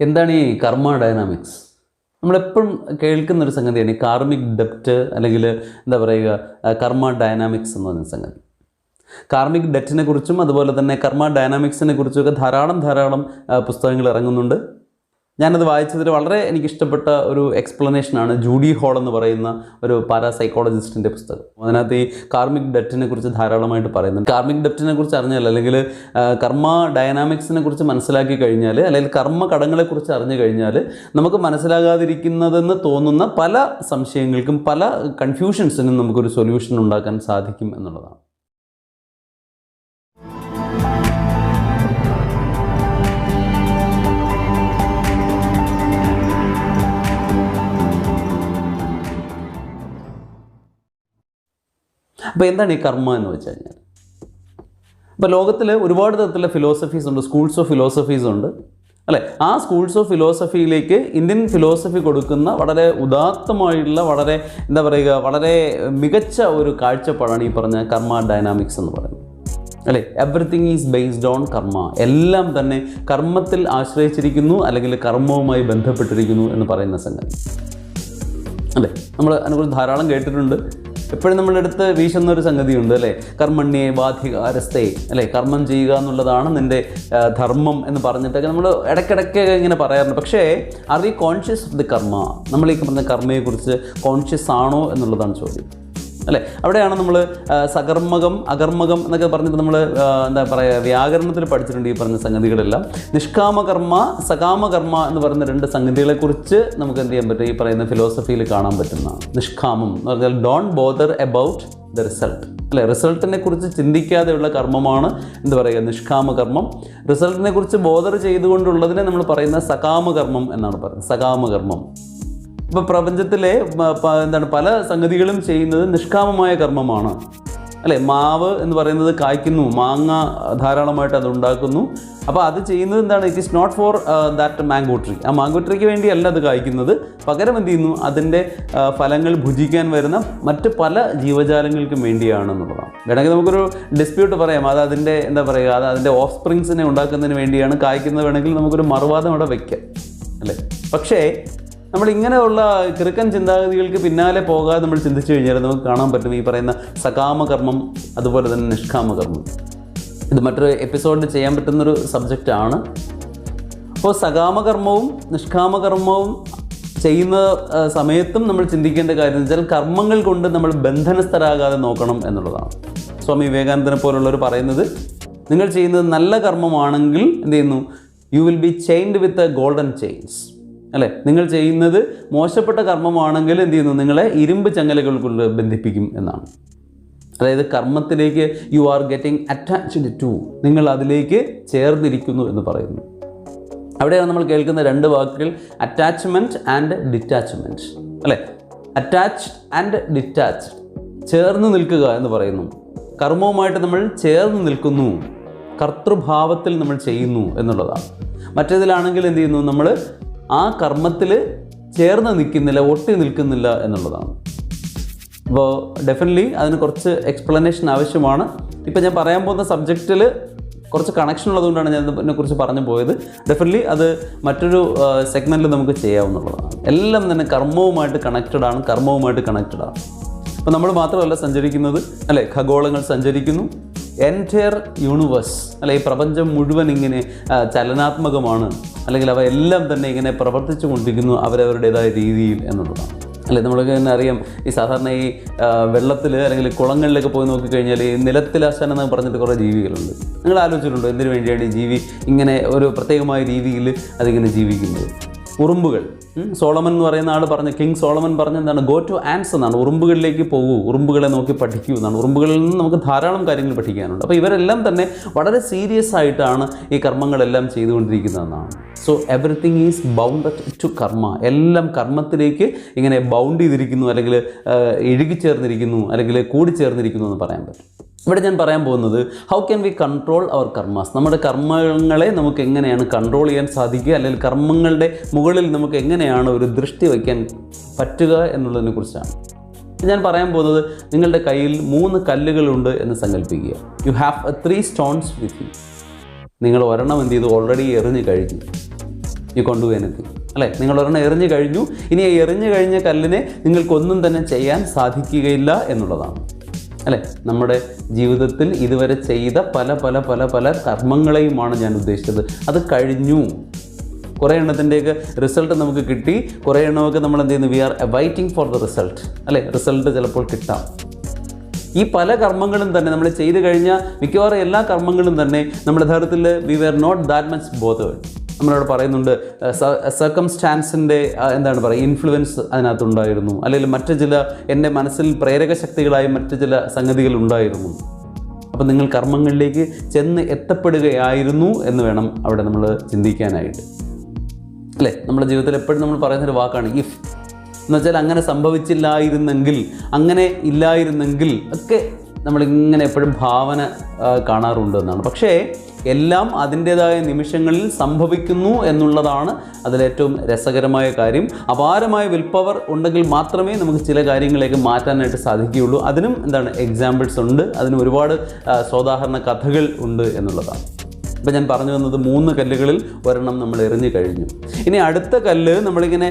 എന്താണ് ഈ കർമ്മ ഡൈനാമിക്സ്? നമ്മളെപ്പോഴും കേൾക്കുന്നൊരു സംഗതിയാണ് ഈ കാർമിക് ഡെപ്റ്റ്, അല്ലെങ്കിൽ എന്താ പറയുക, കർമ്മ ഡൈനാമിക്സ് എന്ന് പറയുന്ന സംഗതി. കാർമിക് ഡെറ്റിനെ കുറിച്ചും അതുപോലെ തന്നെ കർമ്മ ഡൈനാമിക്സിനെ കുറിച്ചൊക്കെ ധാരാളം പുസ്തകങ്ങൾ ഇറങ്ങുന്നുണ്ട്. ഞാനത് വായിച്ചതിൽ വളരെ എനിക്കിഷ്ടപ്പെട്ട ഒരു എക്സ്പ്ലനേഷനാണ് ജൂഡി ഹോൾ എന്ന് പറയുന്ന ഒരു പാരാസൈക്കോളജിസ്റ്റിൻ്റെ പുസ്തകം. അതിനകത്ത് ഈ കാർമിക് ഡെപ്റ്റിനെ കുറിച്ച് ധാരാളമായിട്ട് പറയുന്നുണ്ട്. കാർമിക് ഡെപ്റ്റിനെ കുറിച്ച് അറിഞ്ഞാൽ, അല്ലെങ്കിൽ കർമ്മ ഡൈനാമിക്സിനെ കുറിച്ച് മനസ്സിലാക്കി കഴിഞ്ഞാൽ, അല്ലെങ്കിൽ കർമ്മ കടങ്ങളെക്കുറിച്ച് അറിഞ്ഞു കഴിഞ്ഞാൽ നമുക്ക് മനസ്സിലാകാതിരിക്കുന്നതെന്ന് തോന്നുന്ന പല സംശയങ്ങൾക്കും പല കൺഫ്യൂഷൻസിനും നമുക്കൊരു സൊല്യൂഷൻ ഉണ്ടാക്കാൻ സാധിക്കും എന്നുള്ളതാണ്. അപ്പോൾ എന്താണ് ഈ കർമ്മ എന്ന് വെച്ച് കഴിഞ്ഞാൽ, ഇപ്പോൾ ലോകത്തിൽ ഒരുപാട് തരത്തിലുള്ള ഫിലോസഫീസ് ഉണ്ട്, സ്കൂൾസ് ഓഫ് ഫിലോസഫീസ് ഉണ്ട് അല്ലേ? ആ സ്കൂൾസ് ഓഫ് ഫിലോസഫിയിലേക്ക് ഇന്ത്യൻ ഫിലോസഫി കൊടുക്കുന്ന വളരെ ഉദാത്തമായിട്ടുള്ള, വളരെ എന്താ പറയുക, വളരെ മികച്ച ഒരു കാഴ്ചപ്പാടാണ് ഈ പറഞ്ഞ കർമ്മ ഡൈനാമിക്സ് എന്ന് പറയുന്നത് അല്ലേ? എവറിത്തിങ് ഈസ് ബേസ്ഡ് ഓൺ കർമ്മ. എല്ലാം തന്നെ കർമ്മത്തിൽ ആശ്രയിച്ചിരിക്കുന്നു, അല്ലെങ്കിൽ കർമ്മവുമായി ബന്ധപ്പെട്ടിരിക്കുന്നു എന്ന് പറയുന്ന സംഗതി അല്ലേ? നമ്മൾ അതിനെക്കുറിച്ച് ധാരാളം കേട്ടിട്ടുണ്ട്. എപ്പോഴും നമ്മളുടെ അടുത്ത് വീശുന്നൊരു സംഗതിയുണ്ട് അല്ലേ? കർമ്മണ്യേ ബാധികാരസ്തേ അല്ലേ? കർമ്മം ചെയ്യുക എന്നുള്ളതാണ് നിൻ്റെ ധർമ്മം എന്ന് പറഞ്ഞിട്ടൊക്കെ നമ്മൾ ഇടയ്ക്കിടയ്ക്ക് ഇങ്ങനെ പറയാറുണ്ട്. പക്ഷേ are we conscious of the karma? നമ്മൾ ഈ പറഞ്ഞ കർമ്മയെക്കുറിച്ച് കോൺഷ്യസ് ആണോ എന്നുള്ളതാണ് ചോദ്യം അല്ലേ? അവിടെയാണ് നമ്മൾ സകർമ്മകം അകർമ്മകം എന്നൊക്കെ പറഞ്ഞിട്ട് നമ്മൾ എന്താ പറയുക, വ്യാകരണത്തിൽ പഠിച്ചിട്ടുണ്ട് ഈ പറഞ്ഞ സംഗതികളെല്ലാം. നിഷ്കാമകർമ്മ സകാമകർമ്മ എന്ന് പറയുന്ന രണ്ട് സംഗതികളെക്കുറിച്ച് നമുക്ക് എന്ത് ചെയ്യാൻ പറ്റും? ഈ പറയുന്ന ഫിലോസഫിയിൽ കാണാൻ പറ്റുന്ന നിഷ്കാമം എന്ന് പറഞ്ഞാൽ don't bother about the result അല്ലേ? റിസൾട്ടിനെ കുറിച്ച് ചിന്തിക്കാതെയുള്ള കർമ്മമാണ് എന്ത് പറയുക, നിഷ്കാമകർമ്മം. റിസൾട്ടിനെ കുറിച്ച് ബോദർ ചെയ്തുകൊണ്ടുള്ളതിനെ നമ്മൾ പറയുന്ന സകാമകർമ്മം എന്നാണ് പറയുന്നത്, സകാമകർമ്മം. ഇപ്പോൾ പ്രപഞ്ചത്തിലെ എന്താണ് പല സംഗതികളും ചെയ്യുന്നത് നിഷ്കാമമായ കർമ്മമാണ് അല്ലേ? മാവ് എന്ന് പറയുന്നത് കായ്ക്കുന്നു, മാങ്ങ ധാരാളമായിട്ട് അത് ഉണ്ടാക്കുന്നു. അപ്പോൾ അത് ചെയ്യുന്നത് എന്താണ്? It is not for that mango tree. ആ മാംഗോ ട്രീക്ക് വേണ്ടിയല്ല അത് കായ്ക്കുന്നത്, പകരം എന്ത് ചെയ്യുന്നു? അതിൻ്റെ ഫലങ്ങൾ ഭുജിക്കാൻ വരുന്ന മറ്റ് പല ജീവജാലങ്ങൾക്കും വേണ്ടിയാണെന്നുള്ളതാണ്. വേണമെങ്കിൽ നമുക്കൊരു ഡിസ്പ്യൂട്ട് പറയാം, അത് അതിൻ്റെ എന്താ പറയുക, അത് അതിൻ്റെ ഓഫ് സ്പ്രിങ്സിനെ ഉണ്ടാക്കുന്നതിന് വേണ്ടിയാണ് കായ്ക്കുന്നത്, വേണമെങ്കിൽ നമുക്കൊരു മറുവാദം അവിടെ വയ്ക്കാം അല്ലേ? പക്ഷേ നമ്മളിങ്ങനെയുള്ള കിറുക്കൻ ചിന്താഗതികൾക്ക് പിന്നാലെ പോകാതെ നമ്മൾ ചിന്തിച്ചു കഴിഞ്ഞാൽ നമുക്ക് കാണാൻ പറ്റും ഈ പറയുന്ന സകാമകർമ്മം അതുപോലെ തന്നെ നിഷ്കാമകർമ്മം. ഇത് മറ്റൊരു എപ്പിസോഡിൽ ചെയ്യാൻ പറ്റുന്നൊരു സബ്ജക്റ്റാണ്. അപ്പോൾ സകാമകർമ്മവും നിഷ്കാമകർമ്മവും ചെയ്യുന്ന സമയത്തും നമ്മൾ ചിന്തിക്കേണ്ട കാര്യം എന്ന് വെച്ചാൽ കർമ്മങ്ങൾ കൊണ്ട് നമ്മൾ ബന്ധനസ്ഥരാകാതെ നോക്കണം എന്നുള്ളതാണ്. സ്വാമി വിവേകാനന്ദനെ പോലുള്ളവർ പറയുന്നത്, നിങ്ങൾ ചെയ്യുന്നത് നല്ല കർമ്മമാണെങ്കിൽ എന്ത് ചെയ്യുന്നു? You will be chained with golden chains അല്ലേ? നിങ്ങൾ ചെയ്യുന്നത് മോശപ്പെട്ട കർമ്മമാണെങ്കിൽ എന്ത് ചെയ്യുന്നു? നിങ്ങളെ ഇരുമ്പ് ചങ്ങലകൾ കൊണ്ട് ബന്ധിപ്പിക്കും എന്നാണ്. അതായത് കർമ്മത്തിലേക്ക് you are getting attached to, നിങ്ങൾ അതിലേക്ക് ചേർന്നിരിക്കുന്നു എന്ന് പറയുന്നു. അവിടെയാണ് നമ്മൾ കേൾക്കുന്ന രണ്ട് വാക്കുകൾ, അറ്റാച്ച്മെൻറ്റ് ആൻഡ് ഡിറ്റാച്ച്മെൻറ്റ് അല്ലേ? അറ്റാച്ച്ഡ് ആൻഡ് ഡിറ്റാച്ച്ഡ്, ചേർന്ന് നിൽക്കുക എന്ന് പറയുന്നു. കർമ്മവുമായിട്ട് നമ്മൾ ചേർന്ന് നിൽക്കുന്നു, കർത്തൃഭാവത്തിൽ നമ്മൾ ചെയ്യുന്നു എന്നുള്ളതാണ്. മറ്റേതിലാണെങ്കിൽ എന്ത് ചെയ്യുന്നു? നമ്മൾ ആ കർമ്മത്തിൽ ചേർന്ന് നിൽക്കുന്നില്ല, ഒട്ടി നിൽക്കുന്നില്ല എന്നുള്ളതാണ്. അപ്പോൾ ഡെഫിനറ്റ്ലി അതിന് കുറച്ച് എക്സ്പ്ലനേഷൻ ആവശ്യമാണ്. ഇപ്പോൾ ഞാൻ പറയാൻ പോകുന്ന സബ്ജക്റ്റിൽ കുറച്ച് കണക്ഷൻ ഉള്ളതുകൊണ്ടാണ് ഞാൻ ഇതിനെക്കുറിച്ച് പറഞ്ഞു പോയത്. ഡെഫിനറ്റ്ലി അത് മറ്റൊരു സെഗ്മെൻറ്റിൽ നമുക്ക് ചെയ്യാവുന്നതാണ്. എല്ലാം തന്നെ കർമ്മവുമായിട്ട് കണക്റ്റഡ് ആണ്. അപ്പോൾ നമ്മൾ മാത്രമല്ല സഞ്ചരിക്കുന്നത് അല്ലേ? ഖഗോളങ്ങൾ സഞ്ചരിക്കുന്നു, എൻറ്റയർ യൂണിവേഴ്സ് അല്ലെ? ഈ പ്രപഞ്ചം മുഴുവൻ ഇങ്ങനെ ചലനാത്മകമാണ്, അല്ലെങ്കിൽ അവ എല്ലാം തന്നെ ഇങ്ങനെ പ്രവർത്തിച്ചു കൊണ്ടിരിക്കുന്നു അവരവരുടേതായ രീതിയിൽ എന്നുള്ളതാണ് അല്ലേ? നമ്മൾക്ക് തന്നെ അറിയാം, ഈ സാധാരണ ഈ വെള്ളത്തിൽ അല്ലെങ്കിൽ കുളങ്ങളിലൊക്കെ പോയി നോക്കിക്കഴിഞ്ഞാൽ ഈ നിലത്തിലാശാൻ എന്ന് പറഞ്ഞിട്ട് കുറേ ജീവികളുണ്ട്. നിങ്ങൾ ആലോചിച്ചിട്ടുണ്ടോ എന്തിനു വേണ്ടിയാണ് ഈ ജീവി ഇങ്ങനെ ഒരു പ്രത്യേകമായ രീതിയിൽ അതിങ്ങനെ ജീവിക്കുന്നത്? ഉറുമ്പുകൾ. സോളമൻ എന്ന് പറയുന്ന ആൾ പറഞ്ഞ, കിങ് സോളമൻ പറഞ്ഞ എന്താണ്? ഗോ ടു ആൻസ് എന്നാണ്. ഉറുമ്പുകളിലേക്ക് പോകൂ, ഉറുമ്പുകളെ നോക്കി പഠിക്കൂ എന്നാണ്. ഉറുമ്പുകളിൽ നിന്ന് നമുക്ക് ധാരാളം കാര്യങ്ങൾ പഠിക്കാനുണ്ട്. അപ്പോൾ ഇവരെല്ലാം തന്നെ വളരെ സീരിയസ് ആയിട്ടാണ് ഈ കർമ്മങ്ങളെല്ലാം ചെയ്തുകൊണ്ടിരിക്കുന്നതെന്നാണ്. So everything is bounded to karma. എല്ലാം കർമ്മത്തിലേക്ക് ഇങ്ങനെ ബൗണ്ട് ചെയ്തിരിക്കുന്നു, അല്ലെങ്കിൽ ഇഴുകിച്ചേർന്നിരിക്കുന്നു, അല്ലെങ്കിൽ കൂടിച്ചേർന്നിരിക്കുന്നു എന്ന് പറയാൻ പറ്റും. ഇവിടെ ഞാൻ പറയാൻ പോകുന്നത്, how can we control our karmas? നമ്മുടെ കർമ്മങ്ങളെ നമുക്ക് എങ്ങനെയാണ് കൺട്രോൾ ചെയ്യാൻ സാധിക്കുക, അല്ലെങ്കിൽ കർമ്മങ്ങളുടെ മുകളിൽ നമുക്ക് എങ്ങനെയാണ് ഒരു ദൃഷ്ടി വയ്ക്കാൻ പറ്റുക എന്നുള്ളതിനെ കുറിച്ചാണ് ഞാൻ പറയാൻ പോകുന്നത്. നിങ്ങളുടെ കയ്യിൽ 3 കല്ലുകളുണ്ട് എന്ന് സങ്കല്പിക്കുക. You have 3 stones with you. നിങ്ങൾ ഒരെണ്ണം എന്ത് ചെയ്തു? ഓൾറെഡി എറിഞ്ഞു കഴിഞ്ഞു യു കോണ്ട് ഡു എനിത്തിങ്. അല്ലേ, നിങ്ങൾ ഒരെണ്ണം എറിഞ്ഞു കഴിഞ്ഞു, ഇനി എറിഞ്ഞു കഴിഞ്ഞ കല്ലിനെ നിങ്ങൾക്കൊന്നും തന്നെ ചെയ്യാൻ സാധിക്കുകയില്ല എന്നുള്ളതാണ്. അല്ലേ, നമ്മുടെ ജീവിതത്തിൽ ഇതുവരെ ചെയ്ത പല പല പല പല കർമ്മങ്ങളെയുമാണ് ഞാൻ ഉദ്ദേശിച്ചത്. അത് കഴിഞ്ഞു. കുറേ എണ്ണത്തിൻ്റെയൊക്കെ റിസൾട്ട് നമുക്ക് കിട്ടി. കുറേ എണ്ണമൊക്കെ നമ്മൾ എന്ത് ചെയ്യുന്നു, we are waiting for the result. അല്ലേ, റിസൾട്ട് ചിലപ്പോൾ കിട്ടാം. ഈ പല കർമ്മങ്ങളും തന്നെ നമ്മൾ ചെയ്ത് കഴിഞ്ഞ മിക്കവാറും എല്ലാ കർമ്മങ്ങളും തന്നെ നമ്മുടെ യഥാർത്ഥത്തിൽ we were not that much bothered. നമ്മളവിടെ പറയുന്നുണ്ട് സർക്കംസ്റ്റാൻസിൻ്റെ എന്താണ് പറയുക, ഇൻഫ്ലുവൻസ് അതിനകത്തുണ്ടായിരുന്നു, അല്ലെങ്കിൽ മറ്റു ചില എൻ്റെ മനസ്സിൽ പ്രേരക ശക്തികളായി മറ്റു ചില സംഗതികൾ ഉണ്ടായിരുന്നു. അപ്പം നിങ്ങൾ കർമ്മങ്ങളിലേക്ക് ചെന്ന് എത്തപ്പെടുകയായിരുന്നു എന്ന് വേണം അവിടെ നമ്മൾ ചിന്തിക്കാനായിട്ട്. അല്ലേ, നമ്മുടെ ജീവിതത്തിൽ എപ്പോഴും നമ്മൾ പറയുന്നൊരു വാക്കാണ് ഇഫ് എന്ന് വെച്ചാൽ അങ്ങനെ സംഭവിച്ചില്ലായിരുന്നെങ്കിൽ, അങ്ങനെ ഇല്ലായിരുന്നെങ്കിൽ ഒക്കെ നമ്മളിങ്ങനെ എപ്പോഴും ഭാവന കാണാറുണ്ട് എന്നാണ്. പക്ഷേ എല്ലാം അതിൻ്റേതായ നിമിഷങ്ങളിൽ സംഭവിക്കുന്നു എന്നുള്ളതാണ് അതിലേറ്റവും രസകരമായ കാര്യം. അപാരമായ വിൽ പവർ ഉണ്ടെങ്കിൽ മാത്രമേ നമുക്ക് ചില കാര്യങ്ങളേക്ക് മാറ്റാനായിട്ട് സാധിക്കുകയുള്ളൂ. അതിനും എന്താണ് എക്സാമ്പിൾസ് ഉണ്ട്, അതിന് ഒരുപാട് സോദാഹരണ കഥകൾ ഉണ്ട് എന്നുള്ളതാണ്. ഇപ്പം ഞാൻ പറഞ്ഞു വന്നത് 3 കല്ലുകളിൽ ഒരെണ്ണം നമ്മൾ എറിഞ്ഞു കഴിഞ്ഞു. ഇനി അടുത്ത കല്ല് നമ്മളിങ്ങനെ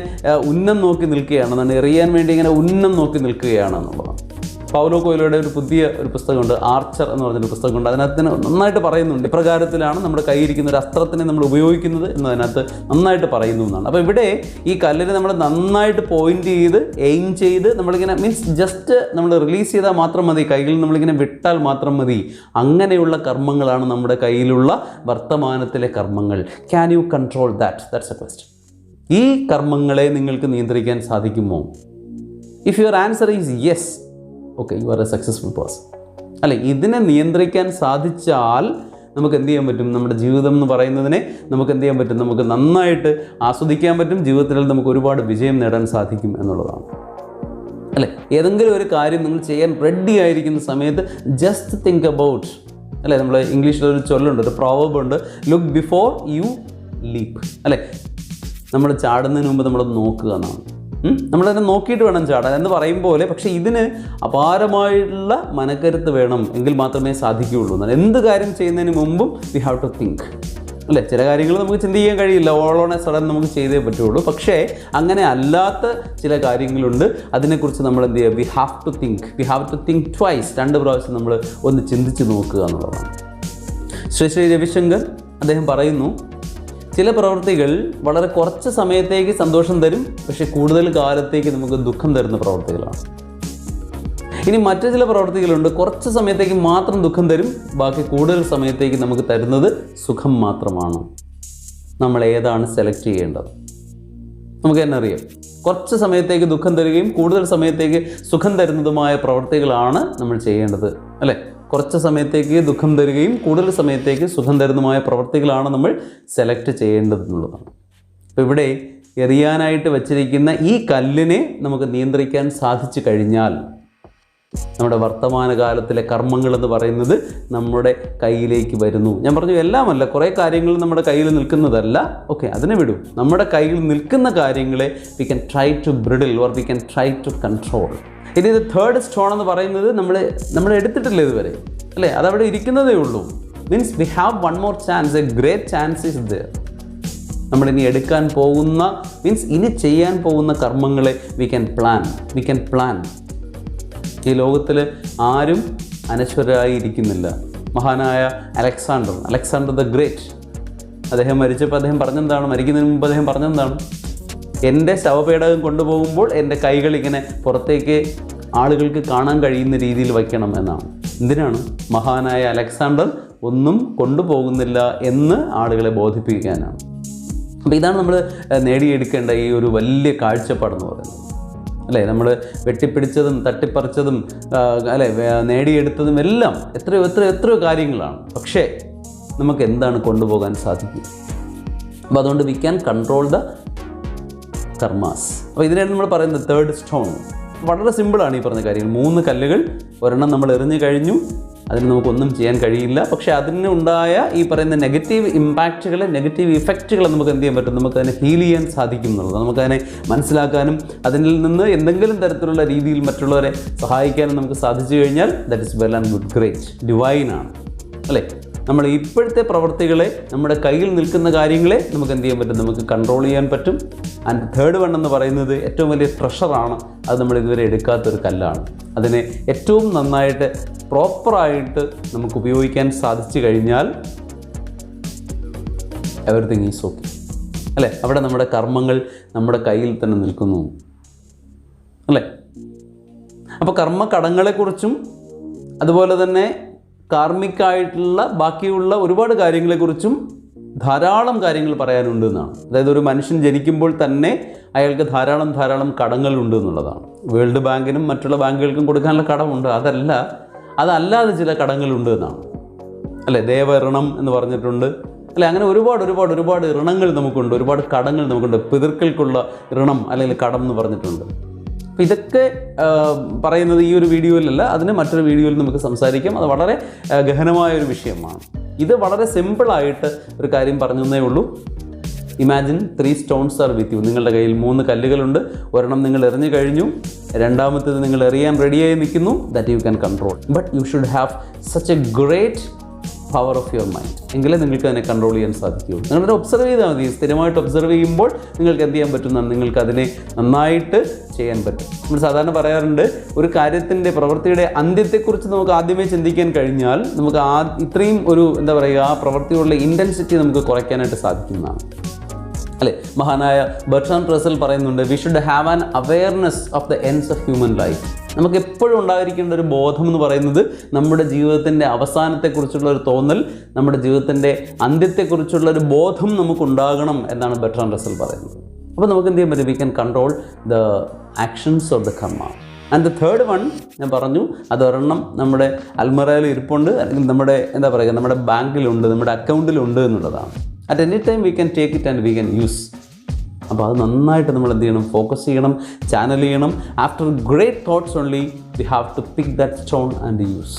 ഉന്നം നോക്കി നിൽക്കുകയാണ്, എറിയാൻ വേണ്ടി ഇങ്ങനെ ഉന്നം നോക്കി നിൽക്കുകയാണെന്നുള്ളതാണ്. പൗലോ കൊയ്ലോയുടെ ഒരു പുതിയ പുസ്തകമുണ്ട്, ആർച്ചർ എന്ന് പറഞ്ഞൊരു പുസ്തകമുണ്ട്. അതിനകത്ത് നന്നായിട്ട് പറയുന്നുണ്ട് ഇപ്രകാരത്തിലാണ് നമ്മുടെ കയ്യിരിക്കുന്ന ഒരു അസ്ത്രത്തിനെ നമ്മൾ ഉപയോഗിക്കുന്നത് എന്നതിനകത്ത് നന്നായിട്ട് പറയുന്നു എന്നാണ്. അപ്പോൾ ഇവിടെ ഈ കല്ലിനെ നമ്മൾ നന്നായിട്ട് പോയിന്റ് ചെയ്ത് എയിം ചെയ്ത് നമ്മളിങ്ങനെ മീൻസ് ജസ്റ്റ് നമ്മൾ റിലീസ് ചെയ്താൽ മാത്രം മതി, കയ്യിൽ നമ്മളിങ്ങനെ വിട്ടാൽ മാത്രം മതി. അങ്ങനെയുള്ള കർമ്മങ്ങളാണ് നമ്മുടെ കയ്യിലുള്ള വർത്തമാനത്തിലെ കർമ്മങ്ങൾ. Can you control that's A question. ഈ കർമ്മങ്ങളെ നിങ്ങൾക്ക് നിയന്ത്രിക്കാൻ സാധിക്കുമോ? If your answer is yes, okay, you are A successful person. അല്ലെ, ഇതിനെ നിയന്ത്രിക്കാൻ സാധിച്ചാൽ നമുക്ക് എന്ത് ചെയ്യാൻ പറ്റും? നമ്മുടെ ജീവിതം എന്ന് പറയുന്നതിനെ നമുക്ക് എന്ത് ചെയ്യാൻ പറ്റും? നമുക്ക് നന്നായിട്ട് ആസ്വദിക്കാൻ പറ്റും. ജീവിതത്തിൽ നമുക്ക് ഒരുപാട് വിജയം നേടാൻ സാധിക്കും എന്നുള്ളതാണ്. അല്ലേ, ഏതെങ്കിലും ഒരു കാര്യം നിങ്ങൾ ചെയ്യാൻ റെഡി ആയിരിക്കുന്ന സമയത്ത് ജസ്റ്റ് തിങ്ക് അബൌട്ട്, അല്ലേ, നമ്മൾ ഇംഗ്ലീഷിലൊരു ചൊല്ലുണ്ട്, ഒരു പ്രോവർബ് ഉണ്ട്, ലുക്ക് ബിഫോർ യു ലീപ്പ്. അല്ലേ, നമ്മൾ ചാടുന്നതിന് മുമ്പ് നമ്മൾ നോക്കുക എന്നാണ്. നമ്മളതിനെ നോക്കിയിട്ട് വേണം ചാടാൻ എന്ന് പറയും പോലെ. പക്ഷേ ഇതിന് അപാരമായിട്ടുള്ള മനക്കരുത്ത് വേണം, എങ്കിൽ മാത്രമേ സാധിക്കുകയുള്ളൂ എന്നാണ്. എന്ത് കാര്യം ചെയ്യുന്നതിന് മുമ്പും വി ഹാവ് ടു തിങ്ക്. അല്ലേ, ചില കാര്യങ്ങൾ നമുക്ക് ചിന്തിക്കാൻ കഴിയില്ല, ഓൾ ഓൺ എ സഡൻ നമുക്ക് ചെയ്തേ പറ്റുള്ളൂ. പക്ഷേ അങ്ങനെ അല്ലാത്ത ചില കാര്യങ്ങളുണ്ട്, അതിനെക്കുറിച്ച് നമ്മൾ എന്ത് ചെയ്യുക? We have to think twice. 2 പ്രാവശ്യം നമ്മൾ ഒന്ന് ചിന്തിച്ച് നോക്കുക എന്നുള്ളതാണ്. ശ്രീ രവിശങ്കർ അദ്ദേഹം പറയുന്നു, ചില പ്രവൃത്തികൾ വളരെ കുറച്ച് സമയത്തേക്ക് സന്തോഷം തരും, പക്ഷേ കൂടുതൽ കാലത്തേക്ക് നമുക്ക് ദുഃഖം തരുന്ന പ്രവൃത്തികളാണ്. ഇനി മറ്റു ചില പ്രവൃത്തികളുണ്ട്, കുറച്ച് സമയത്തേക്ക് മാത്രം ദുഃഖം തരും, ബാക്കി കൂടുതൽ സമയത്തേക്ക് നമുക്ക് തരുന്നത് സുഖം മാത്രമാണ്. നമ്മൾ ഏതാണ് സെലക്ട് ചെയ്യേണ്ടത്? നമുക്ക് തന്നെ അറിയാം, കുറച്ച് സമയത്തേക്ക് ദുഃഖം തരികയും കൂടുതൽ സമയത്തേക്ക് സുഖം തരുന്നതുമായ പ്രവൃത്തികളാണ് നമ്മൾ ചെയ്യേണ്ടത്. അല്ലേ, കുറച്ച് സമയത്തേക്ക് ദുഃഖം തരികയും കൂടുതൽ സമയത്തേക്ക് സുഖം തരുന്നതുമായ പ്രവൃത്തികളാണ് നമ്മൾ സെലക്ട് ചെയ്യേണ്ടതെന്നുള്ളതാണ്. അപ്പോൾ ഇവിടെ എറിയാനായിട്ട് വച്ചിരിക്കുന്ന ഈ കല്ലിനെ നമുക്ക് നിയന്ത്രിക്കാൻ സാധിച്ചു കഴിഞ്ഞാൽ നമ്മുടെ വർത്തമാനകാലത്തിലെ കർമ്മങ്ങളെന്ന് പറയുന്നത് നമ്മുടെ കയ്യിലേക്ക് വരുന്നു. ഞാൻ പറഞ്ഞു എല്ലാമല്ല, കുറേ കാര്യങ്ങൾ നമ്മുടെ കയ്യിൽ നിൽക്കുന്നതല്ല. ഓക്കെ, അതിനെ വിടും. നമ്മുടെ കയ്യിൽ നിൽക്കുന്ന കാര്യങ്ങളെ we can try to bridle or we can try to control. ഇനി ഇത് 3rd സ്റ്റോൺ എന്ന് പറയുന്നത് നമ്മൾ എടുത്തിട്ടില്ല ഇതുവരെ. അല്ലേ, അതവിടെ ഇരിക്കുന്നതേ ഉള്ളൂ. Means we have one more chance, a great chance is there. നമ്മളിനി എടുക്കാൻ പോകുന്ന മീൻസ് ഇനി ചെയ്യാൻ പോകുന്ന കർമ്മങ്ങളെ വി ക്യാൻ പ്ലാൻ. ഈ ലോകത്തിൽ ആരും അനശ്വരരായിരിക്കുന്നില്ല. മഹാനായ അലക്സാണ്ടർ ദ ഗ്രേറ്റ്, അദ്ദേഹം മരിച്ചപ്പോൾ അദ്ദേഹം പറഞ്ഞെന്താണ്? മരിക്കുന്നതിന് മുമ്പ് അദ്ദേഹം പറഞ്ഞെന്താണ്? എൻ്റെ ശവപേടകം കൊണ്ടുപോകുമ്പോൾ എൻ്റെ കൈകൾ ഇങ്ങനെ പുറത്തേക്ക് ആളുകൾക്ക് കാണാൻ കഴിയുന്ന രീതിയിൽ വയ്ക്കണം എന്നാണ്. എന്തിനാണ്? മഹാനായ അലക്സാണ്ടർ ഒന്നും കൊണ്ടുപോകുന്നില്ല എന്ന് ആളുകളെ ബോധിപ്പിക്കാനാണ്. അപ്പോൾ ഇതാണ് നമ്മൾ നേടിയെടുക്കേണ്ട ഈ ഒരു വലിയ കാഴ്ചപ്പാടെന്ന് പറയുന്നത്. അല്ലേ, നമ്മൾ വെട്ടിപ്പിടിച്ചതും തട്ടിപ്പറിച്ചതും അല്ലേ നേടിയെടുത്തതും എല്ലാം എത്രയോ കാര്യങ്ങളാണ്. പക്ഷേ നമുക്ക് എന്താണ് കൊണ്ടുപോകാൻ സാധിക്കും? അപ്പോൾ അതുകൊണ്ട് we can control the karmas. അപ്പോൾ ഇതിനാണ് നമ്മൾ പറയുന്നത് 3rd സ്റ്റോൺ. വളരെ സിമ്പിളാണ് ഈ പറഞ്ഞ കാര്യങ്ങൾ. 3 കല്ലുകൾ, ഒരെണ്ണം നമ്മൾ എറിഞ്ഞു കഴിഞ്ഞു, അതിന് നമുക്കൊന്നും ചെയ്യാൻ കഴിയില്ല. പക്ഷേ അതിനുണ്ടായ ഈ പറയുന്ന നെഗറ്റീവ് ഇമ്പാക്റ്റുകളെ, നെഗറ്റീവ് ഇഫക്റ്റുകളെ നമുക്ക് എന്ത് ചെയ്യാൻ പറ്റും? നമുക്കതിനെ ഹീൽ ചെയ്യാൻ സാധിക്കും എന്നുള്ളത്. നമുക്കതിനെ മനസ്സിലാക്കാനും അതിൽ നിന്ന് എന്തെങ്കിലും തരത്തിലുള്ള രീതിയിൽ മറ്റുള്ളവരെ സഹായിക്കാനും നമുക്ക് സാധിച്ചു കഴിഞ്ഞാൽ that is well and good, great, ഡിവൈനാണ്. അല്ലേ, നമ്മൾ ഇപ്പോഴത്തെ പ്രവൃത്തികളെ, നമ്മുടെ കയ്യിൽ നിൽക്കുന്ന കാര്യങ്ങളെ നമുക്ക് എന്ത് ചെയ്യാൻ പറ്റും? നമുക്ക് കൺട്രോൾ ചെയ്യാൻ പറ്റും. ആൻഡ് തേർഡ് വൺ എന്ന് പറയുന്നത് ഏറ്റവും വലിയ ട്രഷറാണ്. അത് നമ്മൾ ഇതുവരെ എടുക്കാത്തൊരു കല്ലാണ്. അതിനെ ഏറ്റവും നന്നായിട്ട് പ്രോപ്പറായിട്ട് നമുക്ക് ഉപയോഗിക്കാൻ സാധിച്ചു കഴിഞ്ഞാൽ എവറിത്തിങ് ഈസ് ഓക്കെ, അല്ലേ? അവിടെ നമ്മുടെ കർമ്മങ്ങൾ നമ്മുടെ കയ്യിൽ തന്നെ നിൽക്കുന്നു, അല്ലേ? അപ്പോൾ കർമ്മകടങ്ങളെക്കുറിച്ചും അതുപോലെ തന്നെ കാർമ്മികമായിട്ടുള്ള ബാക്കിയുള്ള ഒരുപാട് കാര്യങ്ങളെക്കുറിച്ചും ധാരാളം കാര്യങ്ങൾ പറയാനുണ്ട് എന്നാണ്. അതായത് ഒരു മനുഷ്യൻ ജനിക്കുമ്പോൾ തന്നെ അയാൾക്ക് ധാരാളം കടങ്ങളുണ്ട് എന്നുള്ളതാണ്. വേൾഡ് ബാങ്കിനും മറ്റുള്ള ബാങ്കുകൾക്കും കൊടുക്കാനുള്ള കടമുണ്ട്. അതല്ലാതെ ചില കടങ്ങളുണ്ട് എന്നാണ്, അല്ലേ? ദേവഋണം എന്ന് പറഞ്ഞിട്ടുണ്ട്, അല്ലെ? അങ്ങനെ ഒരുപാട് ഋണങ്ങൾ നമുക്കുണ്ട്, ഒരുപാട് കടങ്ങൾ നമുക്കുണ്ട്. പിതൃക്കൾക്കുള്ള ഋണം അല്ലെങ്കിൽ കടം എന്ന് പറഞ്ഞിട്ടുണ്ട്. അപ്പോൾ ഇതൊക്കെ പറയുന്നത് ഈ ഒരു വീഡിയോയിലല്ല, അതിന് മറ്റൊരു വീഡിയോയിൽ നമുക്ക് സംസാരിക്കാം. അത് വളരെ ഗഹനമായൊരു വിഷയമാണ്. ഇത് വളരെ സിമ്പിളായിട്ട് ഒരു കാര്യം പറഞ്ഞേ ഉള്ളൂ. Imagine 3 stones are with you. നിങ്ങളുടെ കയ്യിൽ 3 കല്ലുകളുണ്ട്. ഒരെണ്ണം നിങ്ങൾ എറിഞ്ഞു കഴിഞ്ഞു, രണ്ടാമത്തേത് നിങ്ങൾ എറിയാൻ റെഡിയായി നിൽക്കുന്നു. That you can control. But you should have such A great power of your mind. എങ്കിലേ നിങ്ങൾക്ക് അതിനെ കൺട്രോൾ ചെയ്യാൻ സാധിക്കുകയുള്ളൂ. നിങ്ങളതിനെ ഒബ്സർവ് ചെയ്താൽ മതി. സ്ഥിരമായിട്ട് ഒബ്സർവ് ചെയ്യുമ്പോൾ നിങ്ങൾക്ക് എന്ത് ചെയ്യാൻ പറ്റുന്നതാണ്? നിങ്ങൾക്ക് അതിനെ നന്നായിട്ട് ചെയ്യാൻ പറ്റും. നമ്മൾ സാധാരണ പറയാറുണ്ട്, ഒരു കാര്യത്തിൻ്റെ പ്രവൃത്തിയുടെ അന്ത്യത്തെക്കുറിച്ച് നമുക്ക് ആദ്യമേ ചിന്തിക്കാൻ കഴിഞ്ഞാൽ നമുക്ക് ഇത്രയും ഒരു എന്താ പറയുക, ആ പ്രവൃത്തിയുള്ള ഇൻറ്റൻസിറ്റി നമുക്ക് കുറയ്ക്കാനായിട്ട് സാധിക്കുന്നതാണ്, അല്ലേ? മഹാനായ ബെർട്രാൻഡ് റസൽ പറയുന്നുണ്ട്, we should have an awareness of the ends of human life. നമുക്ക് എപ്പോഴും ഉണ്ടായിരിക്കേണ്ട ഒരു ബോധം എന്ന് പറയുന്നത് നമ്മുടെ ജീവിതത്തിൻ്റെ അവസാനത്തെക്കുറിച്ചുള്ള ഒരു തോന്നൽ, നമ്മുടെ ജീവിതത്തിൻ്റെ അന്ത്യത്തെക്കുറിച്ചുള്ള ഒരു ബോധം നമുക്കുണ്ടാകണം എന്നാണ് ബെർട്രാൻഡ് റസൽ പറയുന്നത്. അപ്പോൾ നമുക്ക് എന്ത് ചെയ്യാൻ പറ്റും? We can control the actions of the കർമ്മ. ആൻഡ് ദ തേർഡ് വൺ ഞാൻ പറഞ്ഞു, അതൊരെണ്ണം നമ്മുടെ അൽമറയിൽ ഇരിപ്പുണ്ട്, അല്ലെങ്കിൽ നമ്മുടെ എന്താ പറയുക, നമ്മുടെ ബാങ്കിലുണ്ട്, നമ്മുടെ അക്കൗണ്ടിലുണ്ട് എന്നുള്ളതാണ്. At any time we can take it and we can use. അപ്പോൾ അത് നന്നായിട്ട് നമ്മൾ എന്ത് ചെയ്യണം? ഫോക്കസ് ചെയ്യണം, ചാനൽ ചെയ്യണം. After great thoughts only we have to pick that stone and use.